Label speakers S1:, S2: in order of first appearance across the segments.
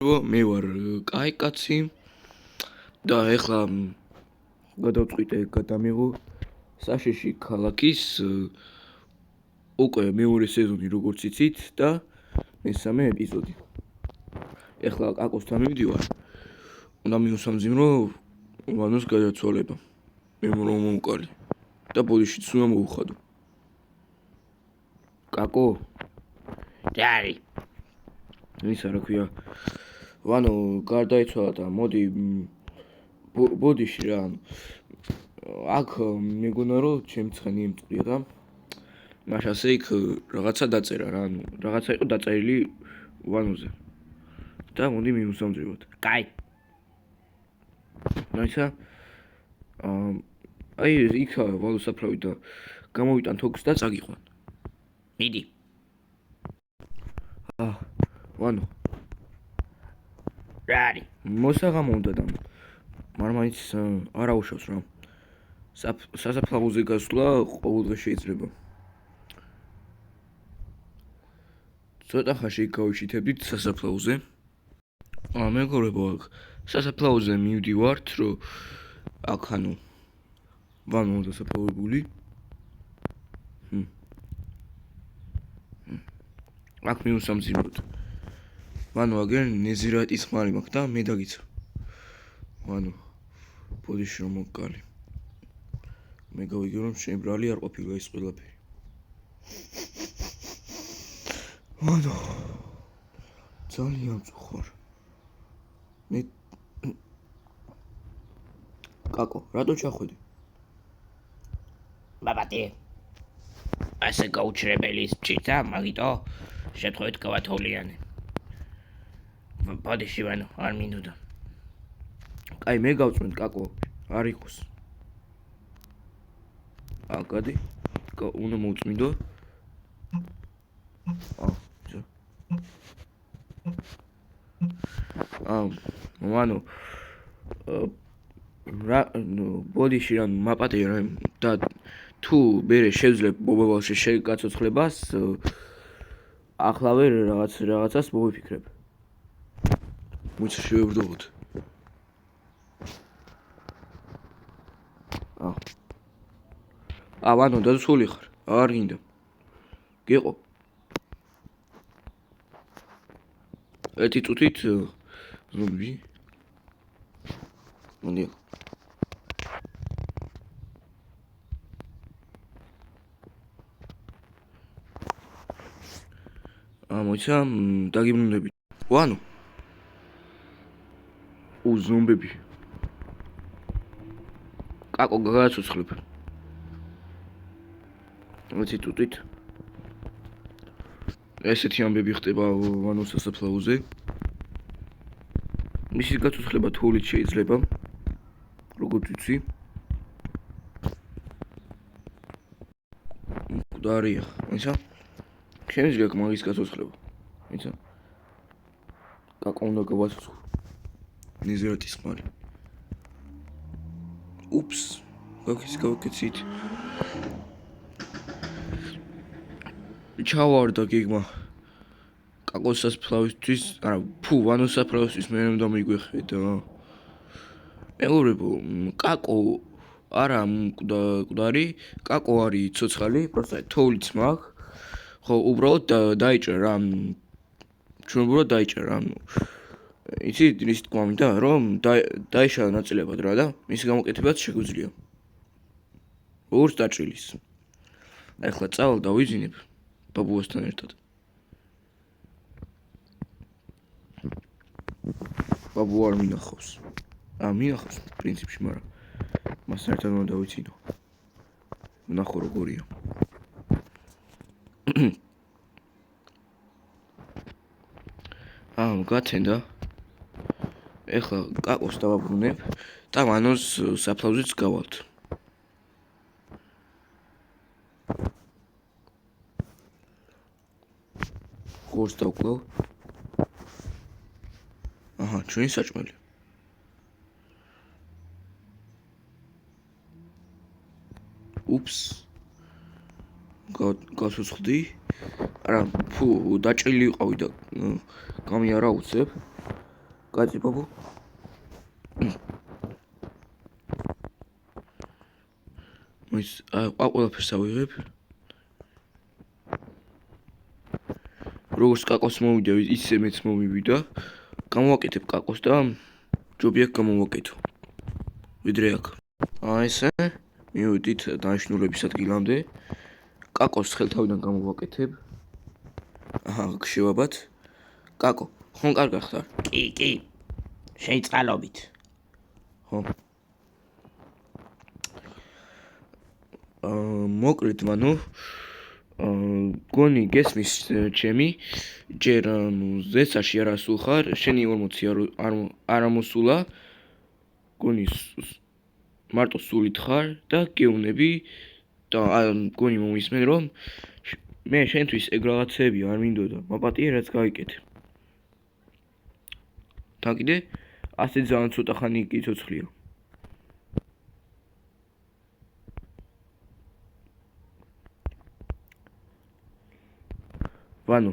S1: მე ვარ კაი კაცი და ეხლა გადავწყვიტე გადამიღო საშიში ქალაქის უკვე მეორე სეზონი როგორც იცით და მესამე ეპიზოდი. ეხლა კაკოსთან მივდივარ. უნდა მიუსამძიმრო ვანოს გადაცვალება. მე რომ მომკალი და ბოდიშიც უნდა მოუხადო. კაკო?
S2: რა არის?
S1: ისა რა ქვია? ვანო გარდაიცვალა და მოდი ბოდიში რა. აქ მეგონა რომ ჩემ ცხენი ემწყია და მაშ ასე იქ რაღაცა დაწერა რა, რაღაცა იყო დაწერილი ვანოზე. და მოდი მიუსამძიმროთ.
S2: კაი.
S1: ნაისა აი იქა ვალოსაფრავი და გამოვიტან თოქს და წაგიყვან.
S2: მიდი.
S1: ვანო.
S2: რა არის?
S1: მოსაღამო უნდა და მარმაიც არ აუშავს რა. სასაფლაოზე გასვლა ყოველდღე შეიძლება. ცოტა ხანში გავიშითებდით სასაფლაოზე. მეგობრებო, აქ სასაფლაოზე მივდივართ, რომ აქ ანუ ვანო დასაფლავებული. აქ მიუსამძიმროთ. ვანო აგერ ნეზირატის ხმარი მაქვს და მე დაგიცა. ვანო ბოდიში რომ მოკალი. მე გავიგე რომ შენ ბრალი არ ყოფილა ეს ყველაფერი. ვანო ძალიან წუხარ. მე კაკო, რატო ჩახვედი?
S2: ბაბატი. ასე გაუჩრებელი ის ფჭირდა, მაგიტო შეთხოვეთ გავათოვლიანე. ბოდიში ვანო, არ მინდოდა.
S1: კაი, მე გავწმენთ კაკო, არ იყოს. გადი, უნდა მოვწმინდო. ვანო რა ბოდიში რა მაპატია და თუ მერე შევძლებ მობილში შეგაცოცხლებას ახლავე რაღაცას მოვიფიქრებ. მოიცა შევებდობოთ. ვანო დაცული ხარ, არ გინდა. გეყო. ერთი წუთით ზომბი. მოდი. მოიცა დაგიბრუნდები. ვანო. ზომბები. კაკო გაგაცოცხლებ. ერთი წუთით. ესეთი ამბები ხდება ვანოს სასაფლაოზე. მისი გაცოცხლება თოვლით შეიძლება. როგორც ვიცი. მკვდარია, ისა? შემიძლია მაგის გაცოცხლება. ისა? კაკო უნდა გავაცოცხლო. ნეზირატის ხმარი. უპს, გავაკეთეთ. ჩავარდა გეგმა. კაკოს სასაფლაოსთვის, არა, ვანოს სასაფლაოსთვის მე უნდა მიგვეხედა. მეგობრებო, კაკო არა მკვდარი, კაკო არის ცოცხალი, პროსტა თოვლიც მაქვს. ხო, უბრალოდ დაიჭრა რა. ჩვენებურად დაიჭრა რა. იცით რის თქმა მინდა, რომ დაიშალა ნაწილებად რა და მისი გამოკეთებაც შეგვიძლია. როგორც დაჭრილის. ახლა წავალ და ვიძინებ ბაბუასთან ერთად. ბაბუ არ მინახავს. მინახავს პრინციპში, მაგრამ მასთან ერთად უნდა დავიცინო. ვნახო როგორია. გათენდა. ეხლა კაკოს დავაბრუნებ და ვანოს საფლავზეც გავალთ. ხორცს დავკლავ. ჩვენი საჭმელი. უპს. გასოცხლდი. არა, დაჭრილი ვიყავი და გამი არ აუცებ. კაცი ბაბუ. მოიც ყველაფერს ავიღებ. როგორც კაკოს მოვიდა, ისე მეც მომივიდა. გამოვაკეთებ კაკოს და ჯობი აქ გამოვაკეთო. ვიდრე აქ. ესე მივიდით დანიშნულების ადგილამდე. კაკოს ხელთავიდან გამოვაკეთებ. აჰა, გშევაბად. კაკო, ხომ კარგად ხარ?
S2: კი. შეიწყალობით.
S1: ხო. მოკლედ, მანუ გონი გესმის ჩემი ჯერ ზესაში არ ასულხარ, შენი 40 არ ამოსულა. გონი მარტო სულით ხარ და გეუნები და გონი მომისმენ რომ მე შენთვის ეგ რაღაცები არ მინდოდა, მაპატიე რაც გაიკეთე. თან კიდე ასე ძალიან ცოტა ხანი გიცოცხლია. ვანო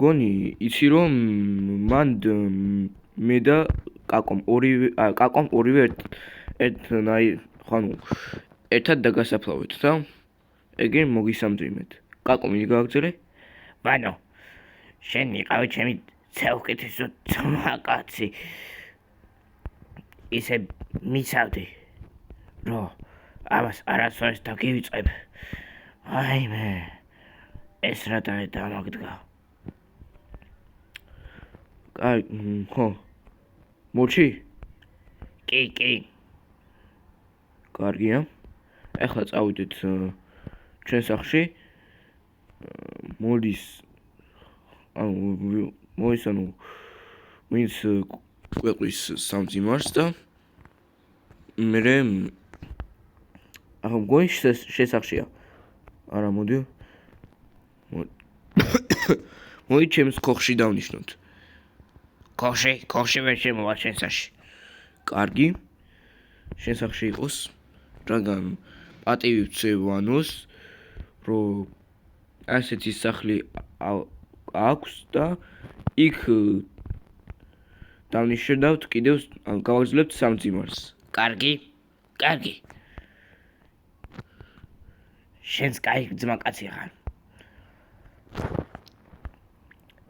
S1: გონი იცი რომ მან მე და კაკომ ორივე ერთად დაგასაფლავეთ და ეგერ მოგისამდრიმეთ. კაკო მიდი გააგზელე?
S2: ვანო, შენ იყავი ჩემი საუკეთესო ძმა კაცი. ისე მიცავდი, რომ ამას არასოდეს დაგივიწყებ. აი მე ეს რა დამაგდგა.
S1: ხო. მოჩი?
S2: კი.
S1: კარგია. ახლა წავიდეთ ჩვენ სახლში. მოდის მოისანო ვინც ყვეყვის სამძიმარს და მერე გონი შესახშია. არა, მოდი. მოი ჩემს ქოხში დავნიშნოთ.
S2: ქოხში ვერ შემოვა შენსაში.
S1: კარგი. შენ სახში იყოს, რადგან პატივი ვცევ ვანოს, რომ ასეთი სახლი აქვს და იქ დავნიშნავთ კიდევ გავაგზავნებთ სამძიმარს.
S2: კარგი. შენს კაი ძმა კაცი ხარ.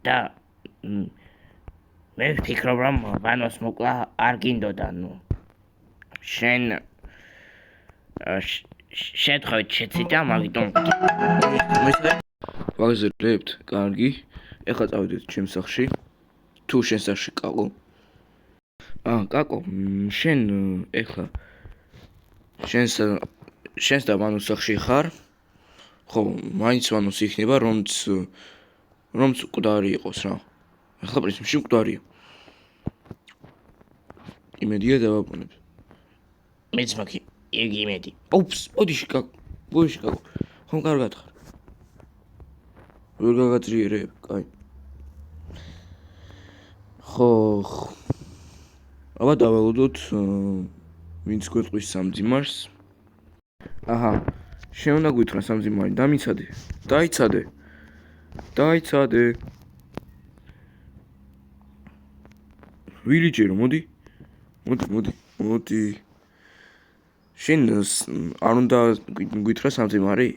S2: და მე ვფიქრობ რომ ვანოს მოკლა არ გინდოდა, შენ შეთხოვეთ შეცით და მაგიტომ
S1: ვაგზავნებთ, კარგი. ეხლა წავიდეთ ჩემს სახლში. თუ შენ სახლში კაკო. კაკო, შენ ეხლა შენს და ვანოს სახლში ხარ? ხო, მაინც ვანოს იქნება, რომც მკვდარი იყოს რა. ახლა პრინციპში მკვდარია. იმედია დავაბრუნებ.
S2: მეც მაქვს იგი იმედი.
S1: ოპს, ოდიში კაკო. ხომ კარგად ხარ? ვერ გაგაძრიერებ, კაი. ხო. აბა დაველოდოთ ვინც კვეყვის სამძიმარს. აჰა, შენ უნდა გვითხრა სამძიმარი, დამიცადე. დაიცადე. ვილიჯერო, მოდი. შენ არ უნდა გვითხრა სამძიმარი?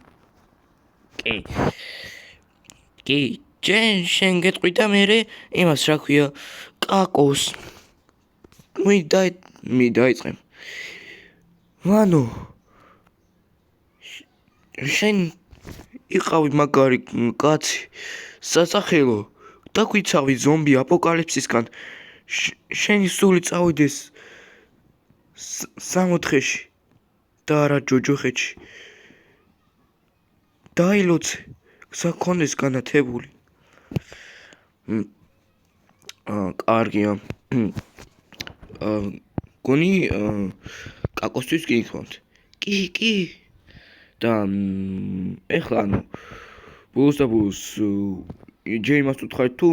S2: კი, შენ გეტყვი და მერე იმას რა ქვია, კაკოს.
S1: დაიწყებ. ვანო, შენ იყავი მაგარი კაცი, სასახელო, დაგვიცავი ზომბი აპოკალიფსისგან. შენი სული წავიდეს 64-ში და არა ჯოჯოხეთში. დაილოცე, გზა გქონდეს განათებული. კარგია. გონი კაკოსთვის გიქონთ. კი. და ეხლა ბოლოს ჯერ იმას უთხრათ თუ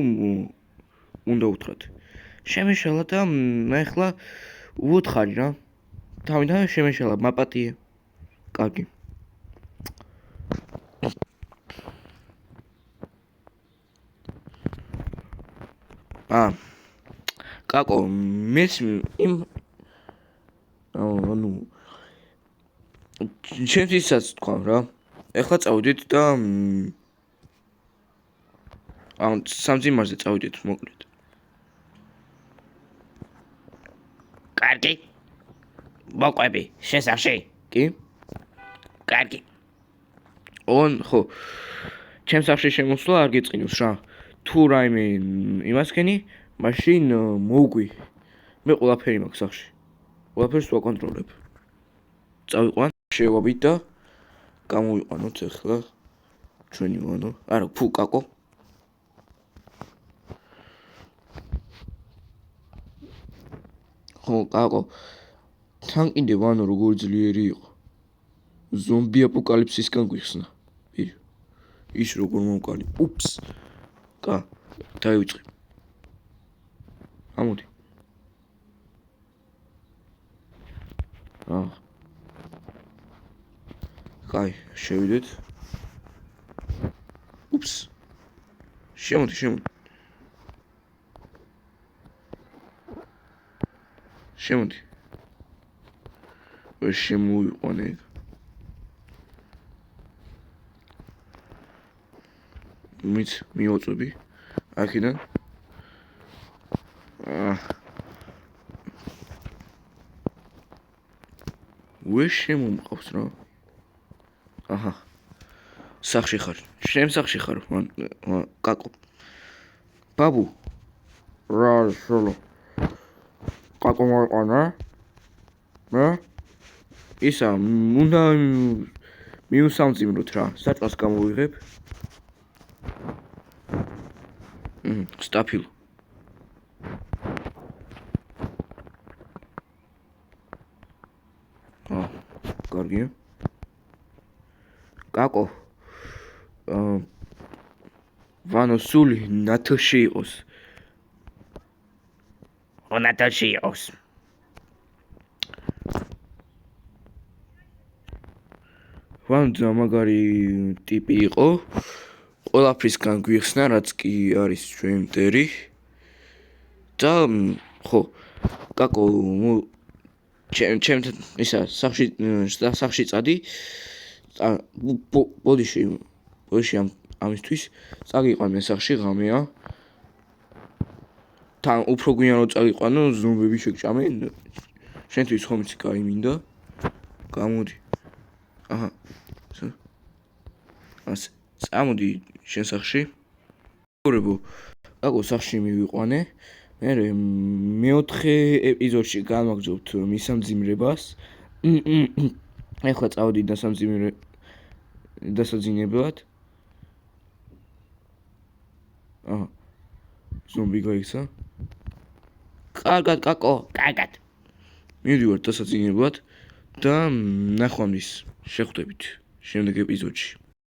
S1: უნდა უთხრათ. შემეშალა და ეხლა უთხარი რა. თავიდან შემეშალა, მაპატიე. კარგი. კაკო მესმი იმ ანუ ჩემთვისაც თქვა რა ეხლა წავიდეთ და სამძიმარზე წავიდეთ მოკლედ
S2: კარგი მოყვები შესახში
S1: კი
S2: კარგი
S1: ხო ჩემს სახში შემოსვლა არ გეწყინოს რა თუ რაიმე იმას ქენი მაშინ მოვგვი მე ყველაფერი მაქვს სახში ყველაფერს ვაკონტროლებ წავიყვან შევაბით და გამოვიყვანოთ ახლა ჩვენი ვანო არა ფუ კაკო ხო კაკო თან კიდე ვანო როგორ ძლიერი იყო ზომბი აპოკალიფსისგან გვიხსნა ის როგორ მომკალი უპს კა დაივიწყე ამოდი კაი შევიდეთ უპს შემოდი ვერ შემოვიყვანე მით მივაწვევი აქედან ვერ შემომყავს რა აჰა სახში ხარ შენ სახში ხარ კაკო ბაბუ რა სოლო კაკო მოიყვანა რა ისა უნდა მიუსამძიმროთ რა საჭმელს გამოვიღებ სტაფილო კარგია კაკო ვანო სული ნათელში იყოს
S2: ნათელში იყოს
S1: ვანო ძამაგარი ტიპი იყო ყველაფრისგან გვიხსნა რაც კი არის ჩვენ მტერი და ხო კაკო ჩემთან ისა სახში წადი ბოდიში ამისთვის წაგიყვანე სახში ღამეა თან უფრო გვიან რომ წაგიყვანო ზომბები შეგჭამენ შენთვის ხომ იცი კაი მინდა გამოდი აჰა ასე წამოდი შენ სახში გორებო კაკო სახში მივიყვანე მე მეოთხე ეპიზოდში განვაგრძობთ მისამძიმრებას ეხლა წავედი დასაძინებლად ზომბი გაიქცა კარგად კაკო
S2: კარგად
S1: მივდივარ დასაძინებლად და ნახვამდის შეხვდებით შემდეგ ეპიზოდში